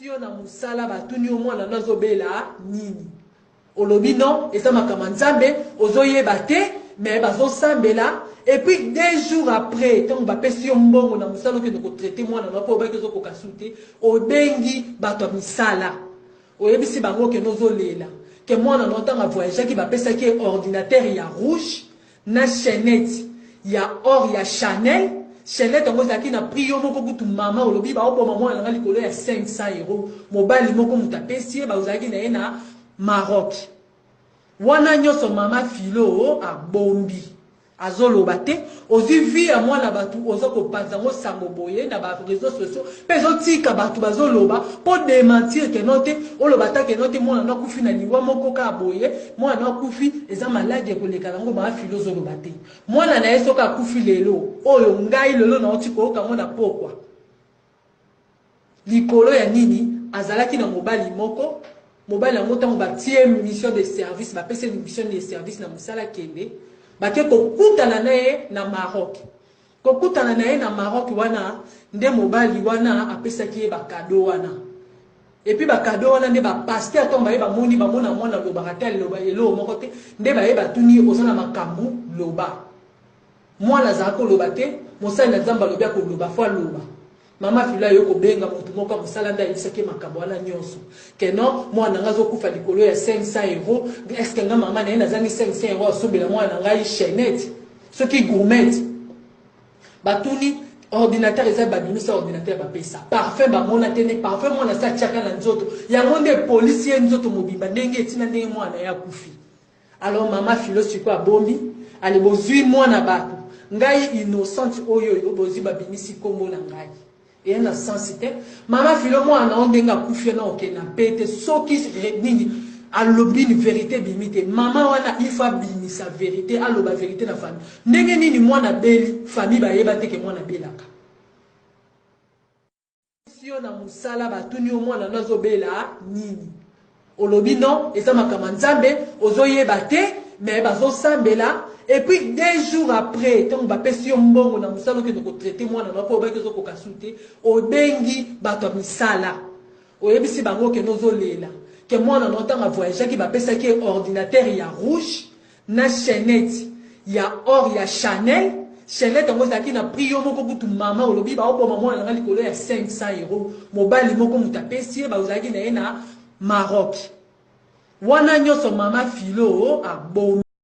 Sio na musala batuni au mwana nazobela nini. Olobi non, et ça m'a kamanzambe, ozoye bate, mais bazo sambela. Et puis 2 jours après, tant que si on bon na musala que nous traiter moi na pas ba que zo kokasute, obengi bato misala. Oyebi si bango que nozo lela. Que moi na longtemps a voyager qui va pesa qui ordinateur il y a rouge, na chaînette, il y a or, il y a Chanel. Chaînette on a qui na pris yo moko kutu mama olobi ba opo maman na likolo ya 500 €. Mobile moko mutapesi ba uzaki na Maroc. Wana nyoso mama filo a bombi. Azoloba te ozi vi ya mwana batu ozo ko panzango sango boye na ba réseaux sociaux pezo tika batu bazoloba pour démentir que note oloba ta que note mwana na kufi na lingwa moko ka boye mwana na kufi eza malade ko lekala ngo ba philosophe te mwana na yeso ka kufi lelo oyo ngai lelo na otiko ka mona pokwa likolo ya nini azalaki na mobali moko mobali yango tango batie mission de service ba pese mission de service na musala kende bake kokutana naye na Maroc. Kokutana naye na Maroc wana nde mobali wana apesaki ye ba cadeau wana. Et puis ba cadeau wana nde ba pasteur tomba ye ba moni ba mona mona lo baratel lo ba elo moko te nde ba ye ba tuni ozana makambu loba. Mwana zako loba te, mosali na Nzamba lobia ko loba fois loba. Mama fila yo ko benga mutu moko musala nda isaki makambo wana nyonso. Que non, mwana ngazo kufa likolo ya 500 €, est-ce que nga mama na ye nazangi 500 € asobela mwana ngai chaînette. Ce qui gourmet. Batuni ordinateur eza babimisa ordinateur ba pesa. Parfum ba mona tene parfum mwana sa tiaka na nzoto. Yango nde policier nzoto mobimba ndenge etina ndenge mwana ya kufi. Alors mama filo siko abombi, ale bozui mwana bato. Ngai innocente oyo bozi babimisi kombo na ngai. Et un sensité mama filo mwana ondenga kufia na okena pete soki nini alobi une vérité bimite mama wana ifa bimi sa vérité aloba vérité na famille ndenge nini mwana beli famille ba yeba te ke mwana belaka sio na musala batuni au mwana nazobela nini olobi non et ça makamanzambe ozoyeba te mais bazo sambela. Et puis 2 jours après, tant que si on bon na musala que nous traiter moi na pas ba que zo kokasute, obengi bato misala. Oyebi si bango que nozo lela. Que moi na longtemps a voyager qui va pesa qui ordinateur il y a rouge, na chaînette, il y a or, il y a Chanel. Chaînette on a qui na pris yo moko kutu mama olobi ba opo maman na likolo ya 500 €. Mobile moko mutapesi ba uzaki na Maroc. Wana nyoso mama filo a bombi.